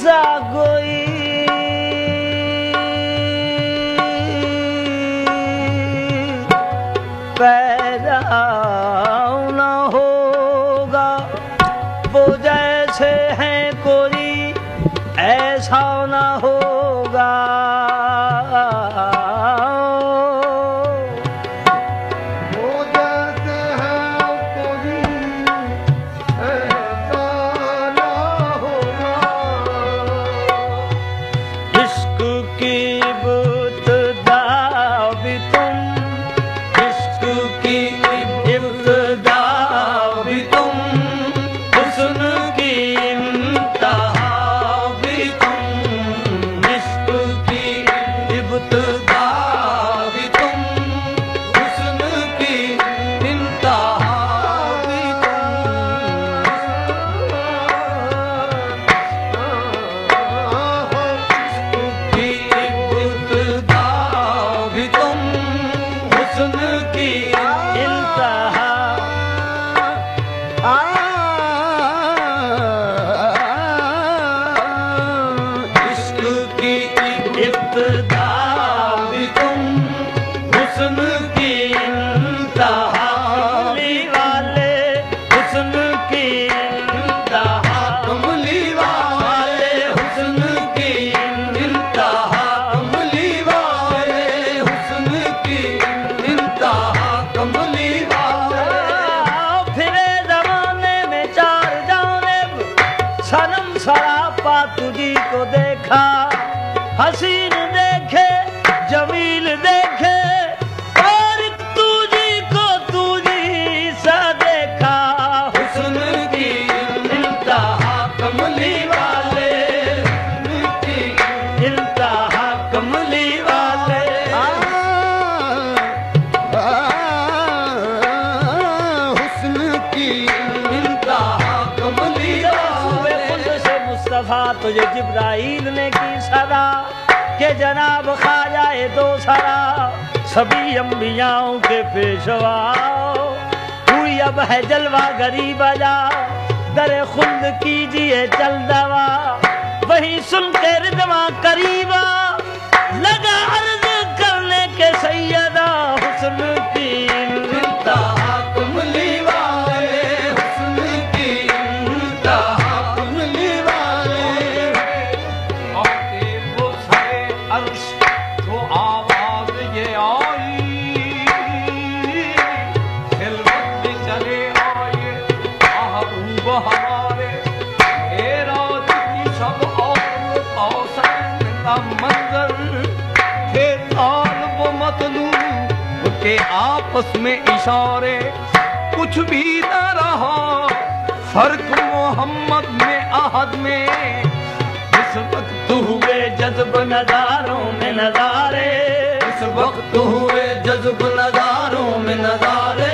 सा कोई पैदा न होगा, वो जैसे हैं कोई ऐसा न होगा। वो जैसे हैं कोई ऐसा ना होगा। इश्क की इब्तिदा भी तुम, इश्क की इब्तिदा भी तुम, हुस्न की इंतहा भी तुम। इश्क की इब्तिदा भी तुम, हुस्न की इंतहा भी की इब्तिदा भी तुम, हुस्न की इंतहा। इश्क की इब्तिदा भी तुम, हुस्न की इंतहा। कमली वाले हुस्न की इंतहा, कमली वाले हुस्न की इंतहा, कमली वाले हुस्न की इंतहा, कमली वाले। फिरे जमाने में चार जानिब सनम सरापा तुझी को देखा, हसीन देखे जमील देखे, और तुझी को तुझी सा देखा। हुस्न की इंतहा कमली वाले, की इंतहा कमली वाले। हुस्न की इंतहा कमली वाले। खुद से मुस्तफा तुझे जिब्राइल ने की सदा, के जनाब ख्वाजाए दो सरा, सभी अंबियाओं के पेशवा। हुई अब है जलवा गरीब बजा, दरे खुल्द कीजिए चल दवा। वही सुन के रिदवा करीबा, लगा अर्ज करने के सैयदा। हुस्न की इंतहा कमली वाले, हुस्न की इंतहा कमली वाले। आके वो सरे अर्श तो आवाज ये आई, खिलवत में चले आए महबूब हमारे। हेरात की सब और कौसैन का मंजर थे, तालब व मतलूब के आपस में इशारे। कुछ भी न रहा फर्क मोहम्मद में अहद में, इस वक्त हुए जज्ब नजारों में नजारे, इस वक्त हुए जज्ब नजारों में नजारे।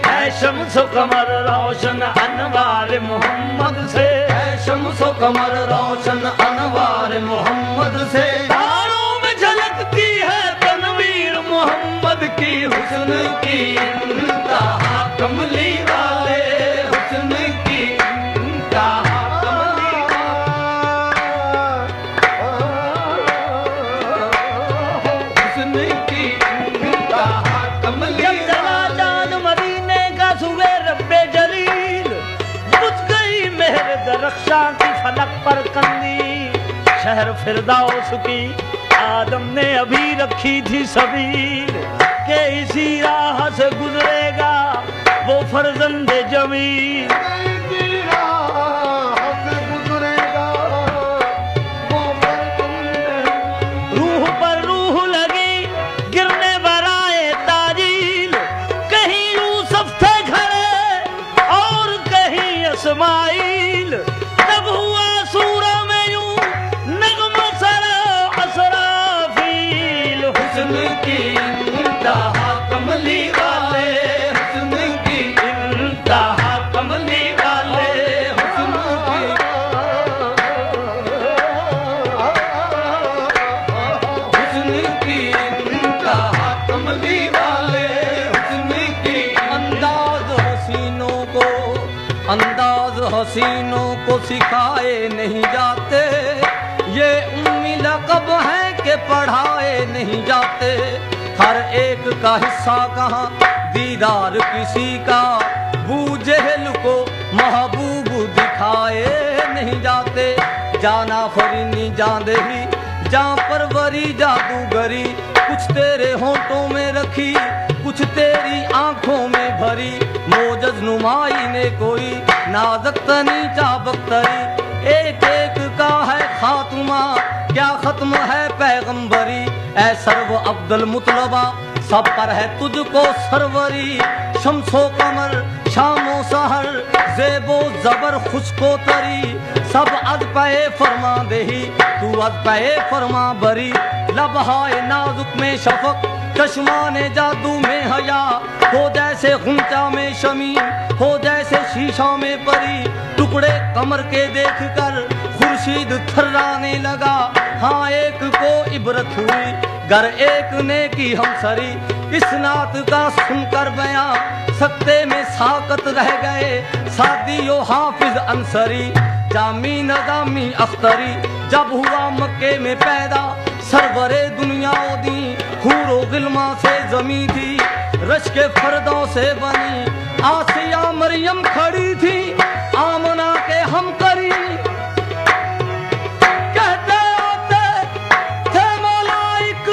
है शम्स कमर रोशन अनवार मोहम्मद से, है शम्स कमर रोशन अनवार मोहम्मद से। तारों में झलकती है तनवीर मोहम्मद की। हुस्न की इंतहा कमली वाले, हुस्न की इंतहा कमली वाले, हुस्न की इंतहा कमली जब चला जान मदीने का सुबह रब्बे जलील, बुझ गई मेहर दरख्शां की फलक पर कंदी। शहर फिरदाउस की आदम ने अभी रखी थी सबील, के इसी राह से गुजरेगा वो फर्जंदे जमील। रूह पर रूह लगी गिरने बराए ताजील, कहीं यूसुफ थे खड़े और कहीं इस्माइल। तब हुआ सूरा में यूं नगमा सरा असराफील। हुस्न की इंतहा कमली वाले, हुस्न की इंतहा कमली वाले, हुस्न की हुस्न की इंतहा कमली वाले, हुस्न की। अंदाज हसीनों को सिखाए नहीं जाते, कब हैं कि पढ़ाए नहीं जाते, हर एक का हिस्सा कहाँ दीदार किसी का, बूझेल को महबूब दिखाए नहीं जाते। जाना फरीनी जान दही जहाँ परवरी जादूगरी, कुछ तेरे होंठों में रखी कुछ तेरी आंखों में भरी, मोजज नुमाई ने कोई नाजक तनी चाबक तरी, एक एक का है खात्मा क्या खत्म है पैगंबरी। ऐ सर्व अब्दुल मुतलबा सब पर है तुझको सरवरी, शम्सो कमर शामो सहर ज़ेबो ज़बर खुशको तरी, सब अद पे फरमा देही तू अद पे फरमा बरी। लबहाए नाजुक में शफक चश्माने जादू में हया, हो जैसे गुंचा में शमी हो जैसे शीशा में परी, टुकड़े कमर के देख कर खुर्शीद थर्राने लगा। हाँ एक को इबरत हुई गर एक ने की हम सरी, इस नात का सुनकर बयां सकते में साकत रह गए सादियो हाफिज अंसरी। जामी नजामी अख्तरी जब हुआ मक्के में पैदा, सरवरे दुनिया दी हूरो गिल्मा से जमी थी, रश के फर्दों से बनी आसिया मरियम खड़ी थी, आमना के हम करी कहते होते थे मलाइक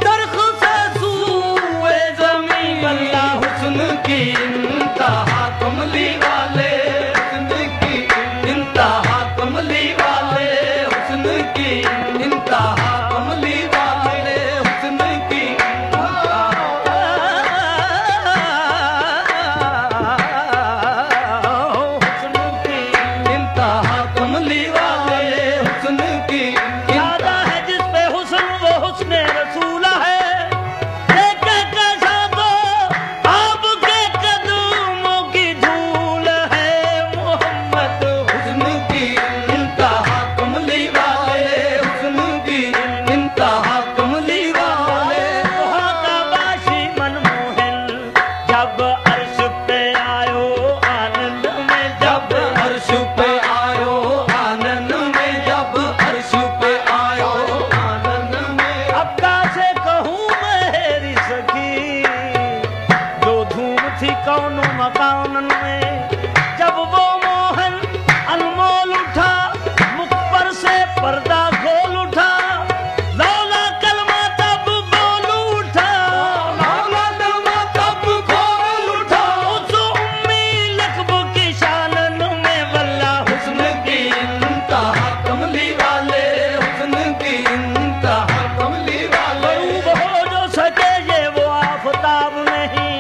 दरख से सूए जमीन। अल्लाह हुस्न की इंतहा कमली वाले, हुस्न की इंतहा कमली वाले, हुस्न की इंतहा कमली वाले, हुस्न की इंतहा कमली वाले, हुस्न की यादा है जिस पे हुस्न वो हुस्ने रसूला है, देखे कैसा तो आपके कदमों की धूल है मोहम्मद। हुस्न की इंतहा कमली वाले, हुस्न की इंतहा कमली वाले। वहाँ का बाशी मनमोहन जब अर्श पे आयो आनंद में, जब अर्श पे आयो आनंद में, जब अर्श पे आयो आनंद में। अब कैसे कहूँ मेरी सखी जो धूम थी कौन मकानन में, जब वो मोहन अनमोल उठा मुख पर से पर्दा खोल उठा, लौला कलमा तब बोल उठा, मौला दलमा तब खोल उठा, उस उम्मी लकब की शानन में वल्ला हुस्न की इंतहा कमली वाले, हुस्न की इंतहा कमली वाले। करूब हो जो सके ये वो आफताब नहीं,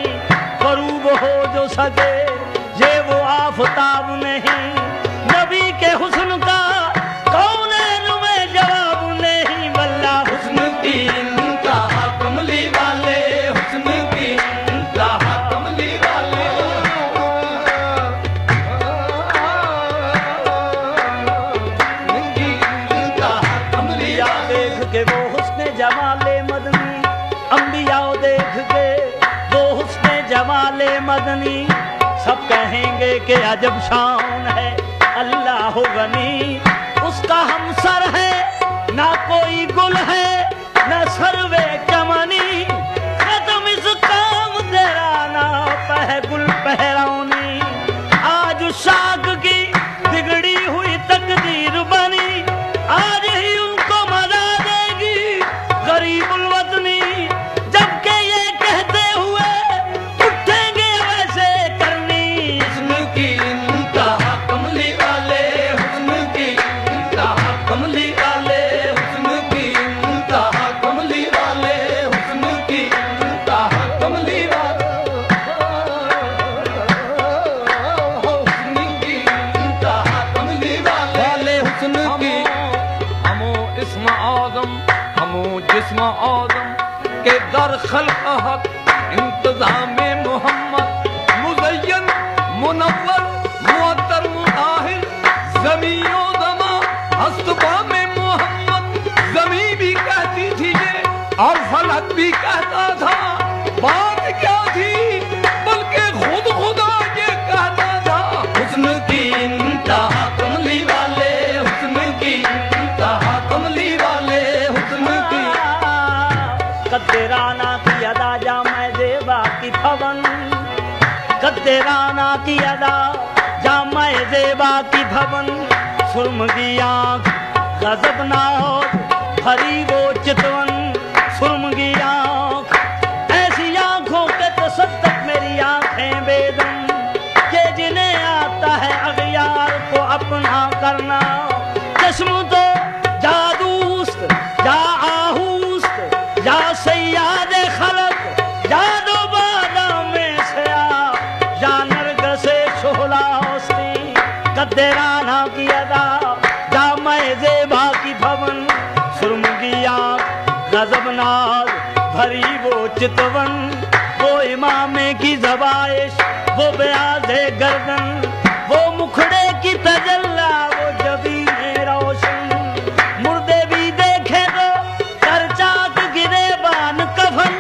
करूब हो जो सके ये वो आफताब नहीं, नबी के हुस्न का कौनैन में जवाब नहीं वल्ला हुस्न हुस्न की इंतहा कमली वाले, हुस्न की इंतहा कमली वाले। हुस्न की इंतहा कमली अंबिया वाले। देख के वो हुस्न जमाले मदनी, अंबिया देख के वो हुस्न जमाले मदनी, सब कहेंगे कि अजब शान है अल्लाह गनी, उसका हम सर है ना कोई गुल है ना सर्वे चमनी, खत्म इस काम तेरा ना पह गुल पहरौनी, आज शाख की बिगड़ी हुई तकदीर बनी, आज ही उनको मजा देगी गरीबुल वतनी, जबकि ये कहते हुए उठेंगे वैसे करनी। हुस्न की इंतहा कमली वाले, हुस्न की इंतहा कमली वाले, हुस्न की इंतहा कमली वाले, हुस्न की इंतहा कमली वाले। हुस्न की इंतहा कमली वाले, हुस्न की। हमो इस्म आज़म हमो जिस्म आज़म के दर खल्क़ हक, इंतज़ाम मोहम्मद मुज़य्यन मुनव्वर मुअत्तर मुताहिर, ज़मीनो ज़मा हस्तबा में मोहम्मद। ज़मीं भी कहती थी ये और फलक भी कहता था, बात क्या थी बल्कि खुद खुदा ये कहता था। हुस्न की इंतहा कमली वाले, हुस्न की इंतहा कमली वाले, राना की अदा जामे ज़ेबा की भवन, गद्दे राना की अदा जामे ज़ेबा की भवन, सुरमगी आँख गजबनाक भरी वो चितवन, सुरमगी आँख ऐसी आँखों के तसद्दुक मेरी आँखें बेदम, के जिन्हें आता है अगियार को अपना करना, चश्म तो जादूस्त या आहूस्त या सैयाद खलक या दोबारा में सया या नरगसे शोला हस्ती, गद्दे राना की अदा जामे ज़ेबा की भवन, सुरमगी आँख गजबनाक भरी वो चितवन, वो इमामे की ज़बाइश, वो ब्याज़े गर्दन, वो मुखड़े की तजल्ला, वो जबीने रोशन, मुर्दे भी देखे तो कर चाक गिरे बान कफन,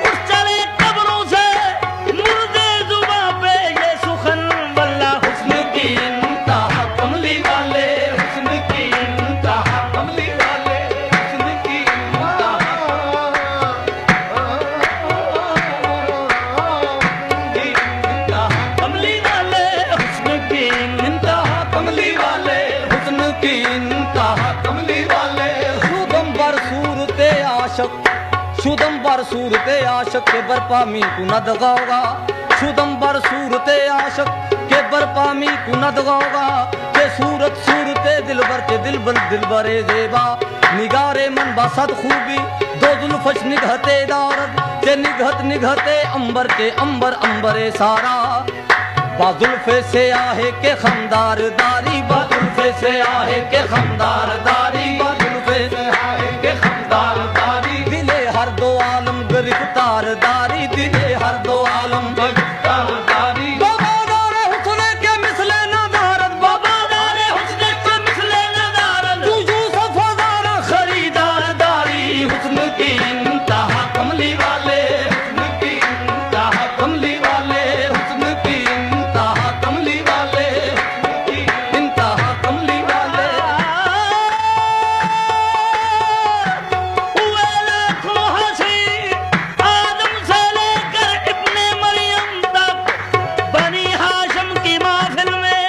उठ चले कब्रों से मुर्दे जुबां पे ये सुखन, वल्ला हुस्न की इंतहा कमली वाले, हुस्न की इंतहा कमली वाले, हुस्न की कमली वाले, हुस्न की इंतहा कमली वाले, हुस्न की इंतहा कमली वाले, शुदम बर सूरते आशक, शुदम बर सूरते आशक के बरपामी को न दगाओगा, शुदम बर सूरते आशक के बरपामी को न दगाओगा, के सूरत सूरते दिलबर के दिलबरे ज़ेबा, निगारे मन बसद खूबी दो जुल्फश निगहते दारद, के निगहते अंबर के अंबरे सारा, बाजुल्फे से आहे के खमदार दारी, बाजुल्फे से आहे के खमदार दारी, बाजुल्फे से आहे के खमदार दारी, दिले हर दो आलम गिरफ्तार दारी, दिले हर दो आलम गिरफ्तार दारी, बाबादार हुस्न के मिसले नदारत, बाबादार हुस्न के मिसले नदारत, तू यूसुफ हज़ारा खरीदार दारी, हुस्न की इंतहा कमली वाले, हुस्न की इंतहा कमली वाले, हुस्न की इंतहा कमली वाले, इंतहा कमली वाले, हुए लाखों हंसी आदम से लेकर इब्ने मरियम तक, बनी हाशम की महफिल में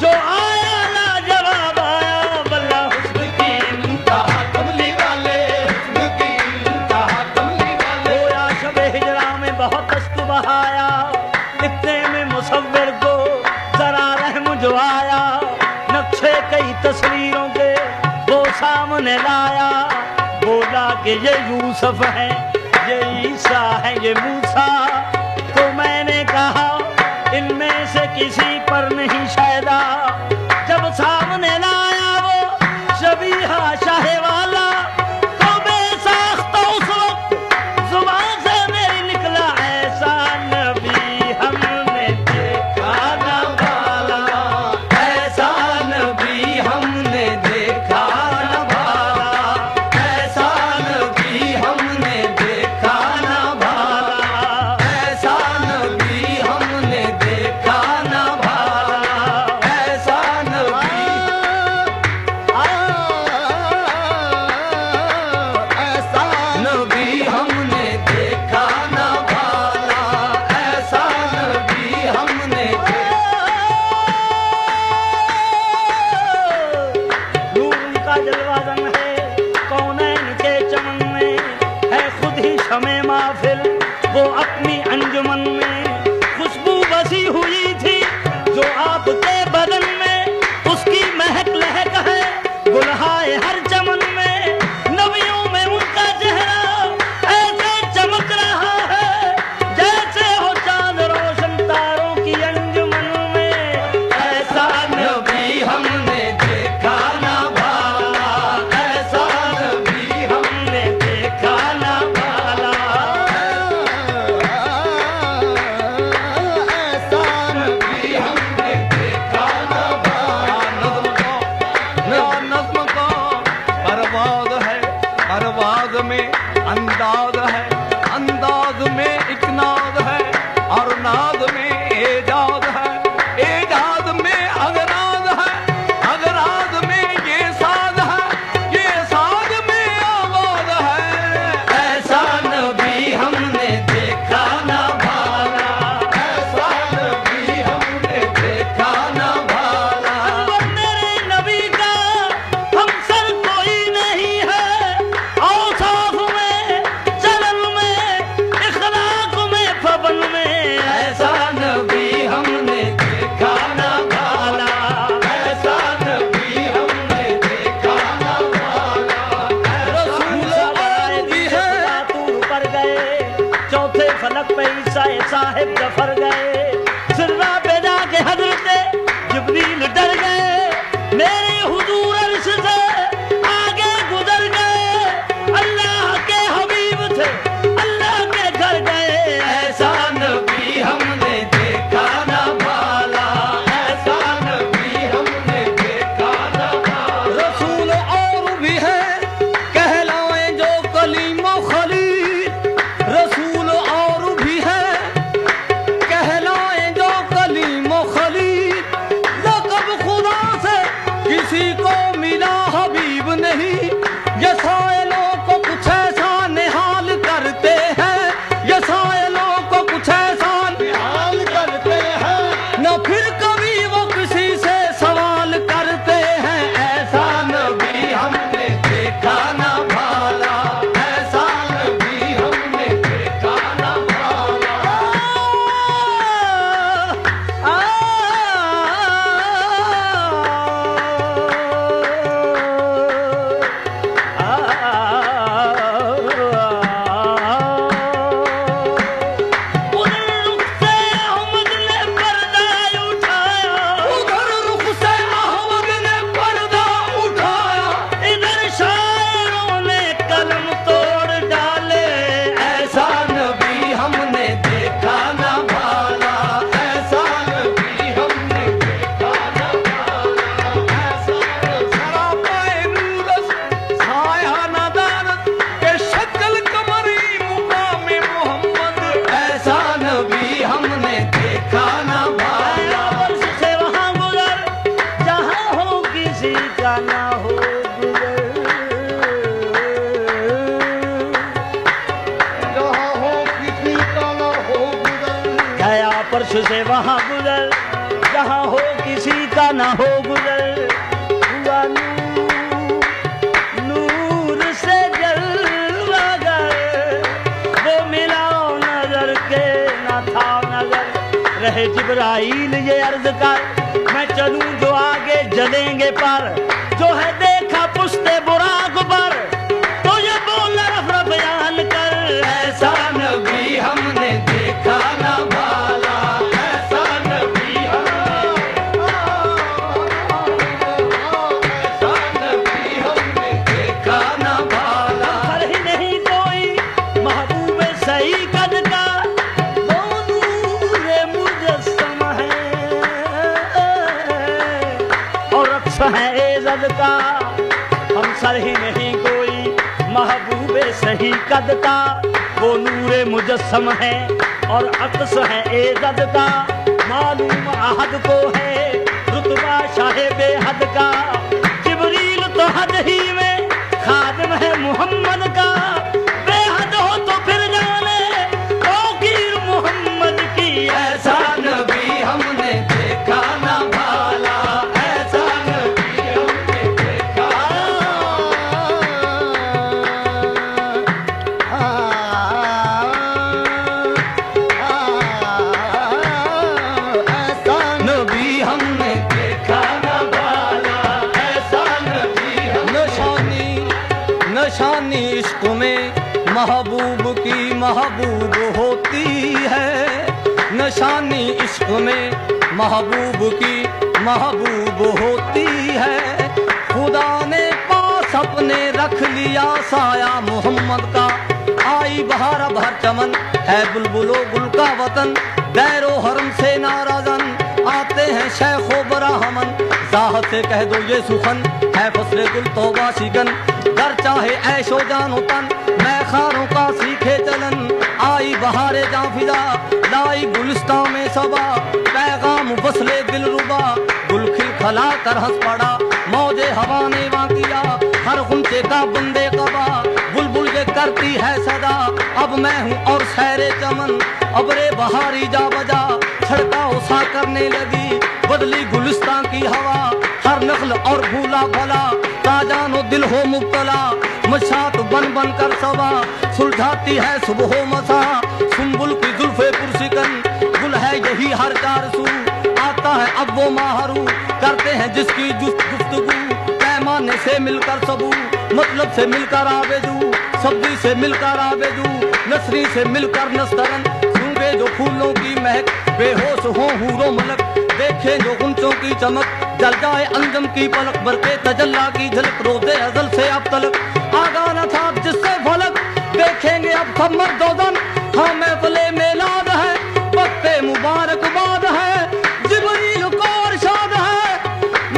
जो आया लाजवाब आया, वल्ला हुस्न की इंतहा कमली वाले, हुस्न की इंतहा कमली वाले, गोया शब हिजरा में बहुत अश्क बहाया, इतने में मुसव्विर को जरा रहम जो आया, नक्शे कई तस्वीरों के वो सामने लाया, बोला कि ये यूसुफ है, ये ईसा है, ये मूसा, तो मैंने कहा इनमें से किसी पर नहीं शायदा, जब सामने लाया वो शबीहा शाह वाला, तो बेसाख्ता उस वक्त जुबान से मेरी निकला, ऐसा नबी हमने देखा न भाला, ऐसा नबी हमने देखा न भाला, ऐसा नबी हमने देखा न भाला, ऐसा नबी हमने देखा न भाला, ऐसा नबी ऐसा नबी हमने देखा न भाला, ऐसा नबी हमने नूर उनका जलवादन है कौनैन के चमन में, है खुद ही शमे महफिल वो अपनी अंजुमन में, खुशबू बसी हुई थी जो आपके बदन में, उसकी महक लहक है गुलहाए हर चमन में, नबियों में उनका चेहरा ऐसे चमक रहा है जैसे हो चांद रोशन तारों की अंजुमन में, ऐसा नबी हमने देखा न भाला, ऐसा नबी हमने देखा न भाला, फलक पे ईसा साहिब जफर गए, सिर्रा पे जाके हजरत जिब्रील डर गए, मेरे हुजूर अर्श से आगे गुजर गए, अल्लाह के हबीब थे अल्लाह के घर गए। ऐसा नबी हमने देखा ना भाला, ऐसा नबी हमने देखा ना भाला। रसूल और भी है कहलाए जो कलीमो खलील, रसूल और भी है कहलाए जो कलीमो खलील, लक़ब खुदा से किसी को मिला हबीब नहीं, ये साइलों को कुछ ऐसा निहाल करते हैं, ये साइलों को कुछ ऐसा हाल करते हैं, न फिर कभी वो किसी से सवाल करते हैं। ऐसा नबी हमने देखा ना भाला, ऐसा नबी हमने देखा ना भाला। उधर रुख से अहमद ने पर्दा उठाया, इधर शायरों ने कलम तोड़ डाले। ऐसा नबी हमने देखा ना भाला, ऐसा नबी हमने देखा ना भाला, ऐसा सरापाए नूरस साया नादानत के शक्ल कमरी मुकामे मोहम्मद। ऐसा नबी हमने देखा ना भाला। वर्ष से वहाँ गुजर जहाँ हो किसी का ना हो गुजर, जहाँ हो किसी का ना हो गुजर, गया परश से वहाँ गुजर जहाँ हो किसी का ना हो गुजर, हुआ नूर से जलवागर, वो मिला नजर के ना था नजर। रहे जिब्राइल ये अर्ज कर, मैं चलूं जो आगे जलेंगे पर, जो है देखा पुश्ते बुराक पर, तो ये बोल रफ बयान कर। ऐसा नबी हमने देखा ना भाला, ऐसा नबी ऐसा नबी हमने देखा ना भाला। हर ही नहीं कोई महबूब सही कद का, वो नूरे मुजस्सम है और अक्स है एज़द का। हम सर ही नहीं कोई महबूब सही कद का, वो नूरे मुजस्सम है और अक्स है एज़द का। मालूम अहद को है रुतबा शाहे बेहद का, जिब्रील तो हद ही में खादिम है मोहम्मद का। बेहद हो तो फिर जाने तौकीर मोहम्मद की। ऐसा नबी हमने देखा ना भाला, ऐसा नबी हमने देखा। ऐसा नबी हमने देखा ना भाला, ऐसा नबी नशानी नशानी इश्क में महबूब की महबूब होती है, नशानी इश्क में महबूब की महबूब होती है। खुदा ने पास अपने रख लिया साया मोहम्मद का, आई बहार भर चमन है बुलबुलो गुल का वतन, दैरो हरम से नाराजन आते हैं शेखो ब्राह्मण। जाहत से कह दो ये सुखन है फसले गुल तौबा शिकन, घर चाहे ऐशो जानो तन मैं खारों का सीखे चलन। आई बहारे जाफिदा लाई गुलिस्तां में सबा, पैगाम वसले दिल रुबा, गुल खिल खला कर हंस पड़ा, मौजे हवा ने वाकिया हर गुंचे का बंदे कबा। बुलबुल ये करती है सदा अब मैं हूँ और सैरे चमन, अब रे बहारी जा बजा छड़काओ सा करने लगी, बदली गुलिस्तां की हवा हर नख्ल और भूला भला, ताजानो दिल हो मुब्तला मशात बन बन कर सवा, सुलझाती है सुबह मसा सुम्बुल की जुल्फे पुरसिकन, गुल है यही हर कारसू आता है अब वो माहरू, करते हैं जिसकी गुफ्तगू पैमाने से मिलकर सबू, मतलब से मिलकर आवेदू, सब्जी से मिलकर आवेदू, नसरी से मिलकर नस्तरन, सूंघे जो फूलों की महक, बेहोश हो हूरो मलक, देखे जो गुंचों की चमक, जल जाए अंजम की पलक, बरके तजल्ला की झलक, रोज़े अज़ल से अब तलक आगा न था जिससे फलक, देखेंगे अब सब मर्दोदन, हाँ महफ़िले मेलाद है, वक्ते मुबारकबाद है, जिब्रील को इरशाद है,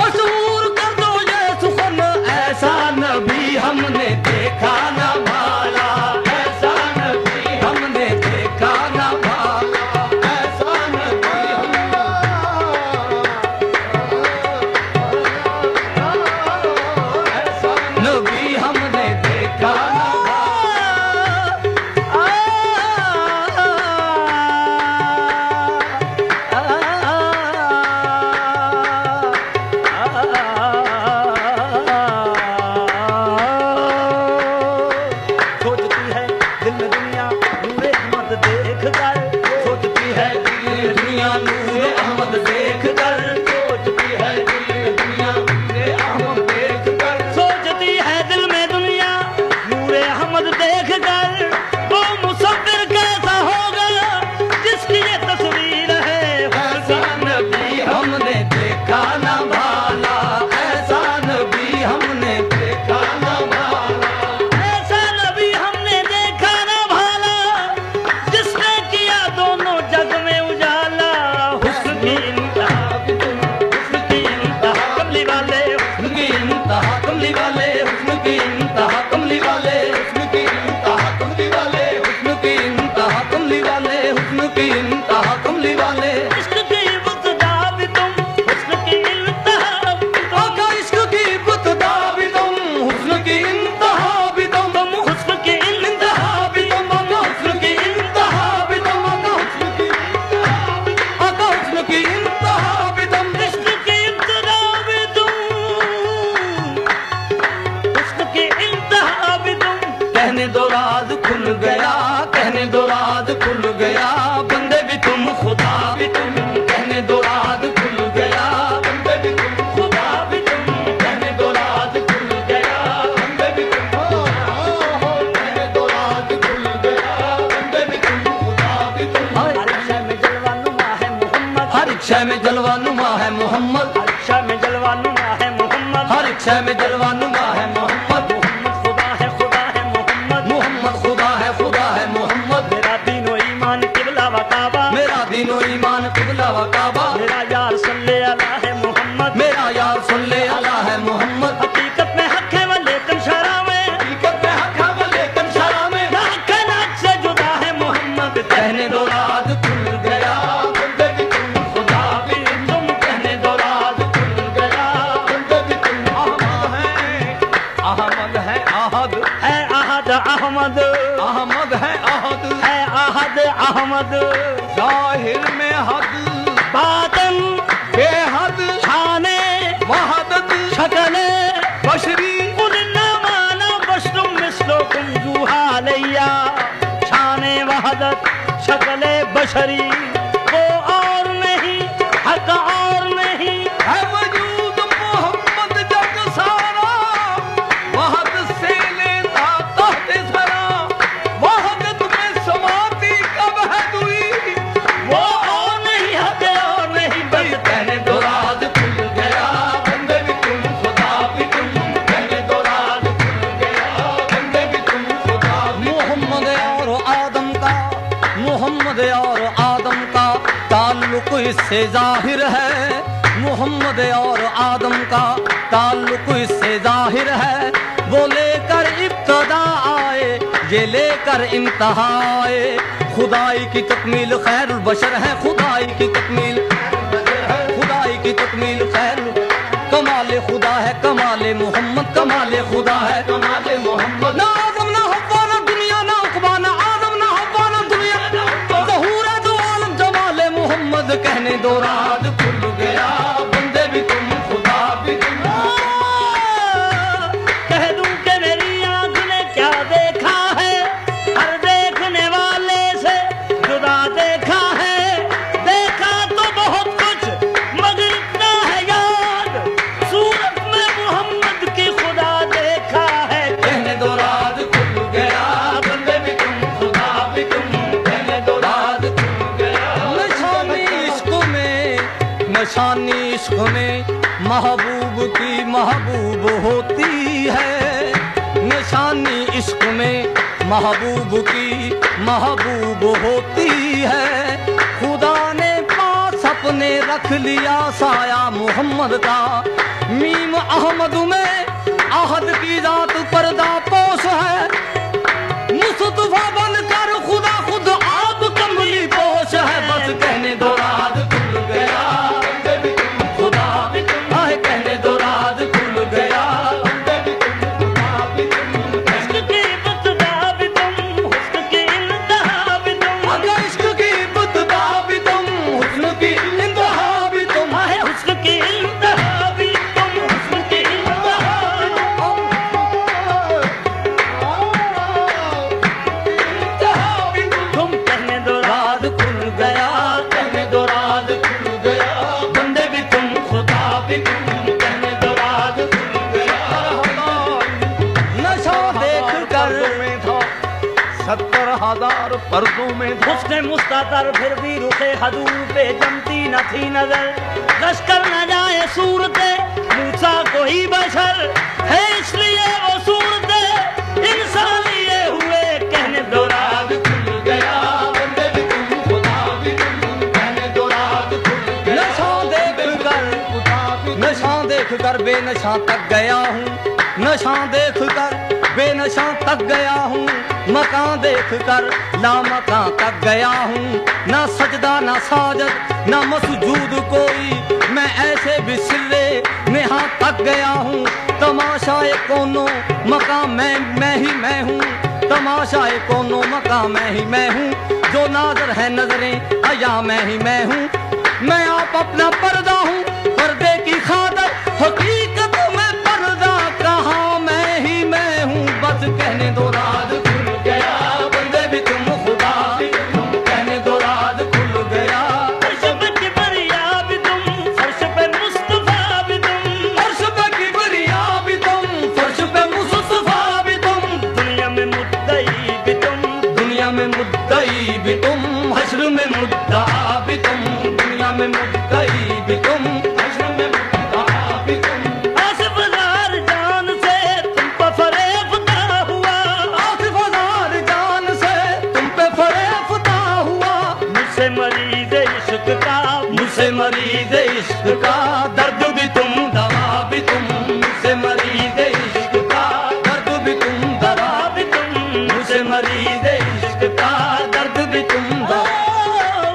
मशहूर कर दो ये सुखन, ऐसा नबी हमने देखा ना भाला, ऐसा नबी हमने देखा ना भाला, ऐसा नबी नबी हमने देखा ना सोचती है दिल में दुनिया नूरे अहमद देख कर, सोचती है दिल दुनिया नूर अहमद देख कर, सोचती है दिल दुनिया नूर अहमद देख कर, सोचती है दिल में दुनिया नूरे अहमद देख कर, वो मुसव्विर कैसा होगा जिसकी ये तस्वीर है, ऐसा नबी हमने देखा ना भाला, ऐसा नबी हमने देखा ना भाला, ऐसा नबी हमने देखा ना भाला, जिसने किया दोनों जग में उजाला, हुस्न की इंतहा भी तुम, हुस्न की इंतहा कमली वाले, हुस्न की इंतहा कमली वाले, हुस्न की इंतहा कमली वाले, हुस्न की इंतहा कमली वाले, हुस्न की इंतहा कमली वाले, हुस्न की इंतहा कमली वाले, इश्क की इब्तिदा भी तुम, हुस्न की इंतहा भी तुम, आका इश्क की इब्तिदा भी तुम, हुस्न की इंतहा भी तुम, तुम हुस्न की इंतहा भी तुम, आका हुस्न की इंतहा भी तुम, आका हुस्न की इंतहा भी तुम, इश्क की इब्तिदा भी तुम, हुस्न की इंतहा भी तुम, कहने दो राज खुल गया, कहने दो राज खुल गया, बंदे भी तुम खुदा भी तुम, कहने दो राज खुल गया, बंदे भी तुम खुदा भी तुम, कहने दो राज खुल गया, बंदे भी तुम कहने दो राज खुल गया, बंदे भी तुम खुदा भी तुम, हर शय में जलवा नुमा है मोहम्मद, हर एक शय में जलवा नुमा है मोहम्मद, हर शय में जलवा नुमा है मोहम्मद, हर एक शय में जलवा नुमा है मोहम्मद, मोहम्मद खुदा है मोहम्मद, मोहम्मद खुदा है मोहम्मद, मेरा दीनो ईमान किबला व काबा, मेरा दीनो ईमान किबला व काबा, मेरा यार सल्ले अला है मोहम्मद, मेरा यार सल्ले अला है मोहम्मद, हकीकत में हक है वो लेकिन शरा में, हकीकत में हक है वो लेकिन शरा में, ना हक है ना हक से जुदा है मोहम्मद, कहने दो राज खुल गया, बंदे भी तुम खुदा भी तुम, कहने दो राज खुल गया, बंदे भी तुम अहमद है अहद, है अहद अहमद, अहमद है अहद, है अहद अहमद, जाहिर में हद, बातन बेहद, शाने वहदत, शकले बशरी, कुल न माना बशरुम मिस्लुकुम जुहालैया, शाने वहदत शकले बशरी, वो और नहीं हक और नहीं, है वजूद मोहम्मद जग सारा, वहद से लेता तहत सरा, वहदत में समाती कब है दुई, वो और नहीं हक और नहीं बस, कहने दो राज खुल गया, बंदे भी तुम खुदा भी तुम, कहने दो राज खुल गया, बंदे भी तुम खुदा भी, मोहम्मद और आदम का, मोहम्मद और आदम का ताल्लुक इससे जाहिर है, मोहम्मद और आदम का ताल्लुक इससे जाहिर है, वो लेकर इब्तदा आए, ये लेकर इंतहा आए, खुदाई की तकमील खैरुल बशर है, खुदाई की तकमील, खुदाई की तकमील खैर, कमाल खुदा है, कमाल मोहम्मद, कमाल खुदा है, कमाल मोहम्मद, ना आदम ना हव्वा ना दुनिया ना उक़बा, ना आदम ना हव्वा ना दुनिया, ज़हूर है दो आलम जमाल मोहम्मद, कहने दो राज खुल गया, बंदे भी तुम खुदा भी तुम, कह दूं कि मेरी आंख ने क्या देखा है, हर देखने वाले से जुदा देखा है, देखा तो बहुत कुछ मगर इतना है याद, सूरत में मोहम्मद की खुदा देखा है। عشق میں محبوب کی محبوب ہوتی ہے، نشانی عشق میں محبوب کی محبوب ہوتی ہے، خدا نے پاس اپنے رکھ لیا سایہ محمد کا، میم احمد میں عہد کی ذات پردہ پوش ہے، مصطفیٰ بن کر خدا خود آپ کملی پوش ہے، بس کہنے دو رات کھل گیا خدا بھی تم، کہنے دو رات کھل گیا عشق کی ابتدا بھی تم، حسن کی انتہا بھی تم، اگر عشق کی ابتدا بھی تم، حسن کی انتہا بھی تم، حسن کی انتہا بھی تم، حسن کی انتہا بھی تم، کہنے دو رات کھل گیا، کہنے دو رات کھل گیا، بندے بھی تم، خدا بھی تم، کہنے دو رات کھل گیا، نشہ دیکھ کر 70,000 پردوں میں تھا، حسن مستطر پھر بھی رخ حضور پہ جمتی نہ تھی نظر، لشکر نہ جائے صورتیں موسیٰ کوئی بشر ہے، اس لیے وہ صورتیں انسان لیے ہوئے، کہنے دو رات کھل گیا بندے بھی تم خدا بھی تم، کہنے دو رات کھل گیا نشہ دیکھ کر، نشہ دیکھ کر بے نشاں تک گیا ہوں، نشہ دیکھ کر بے نشاں تک گیا ہوں، مکان دیکھ کر لامکان تک گیا ہوں، نہ سجدہ نہ ساجد نہ مسجود کوئی، میں ایسے بسرے نہاں تک گیا ہوں، تماشائے کونوں مقام میں ہی میں ہوں، تماشائے کونوں مقام میں ہوں، جو ناظر ہے نظریں عیا میں ہوں، میں آپ اپنا پردہ ہوں، پردے کی خاطر حقیقت میں پردہ کہاں میں ہوں، بس کہنے دو رات کھل گیا بندے بھی تم خدا بھی تم، کہنے دو رات کھل گیا، فرش پہ کبریا بھی تم، فرش پہ مصطفیٰ بھی تم، فرش پہ کبریا بھی تم، فرش پہ مصطفیٰ بھی تم، دنیا میں مدعی بھی تم، دنیا میں مدعی بھی تم، حشر میں مدعا بھی تم، دنیا میں مدعی بھی تم، حشر میں مدعا بھی تم، آصف ہزار جان سے تم پر فریفتہ ہوا، آصف ہزار جان سے تم پہ فریفتہ ہوا، مجھ سے مریض عشق کا، مجھ سے مریض عشق کا درد بھی تم دوا بھی تم، مجھ سے مریض عشق کا درد بھی تم دوا بھی تم، مجھ سے مریض عشق کا درد بھی تم دوا،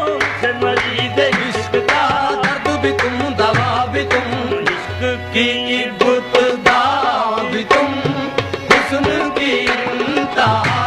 مجھ سے مریض عشق کا درد بھی تم دوا بھی تم، عشق کی ابتدا بھی تم، حسن کی انتہا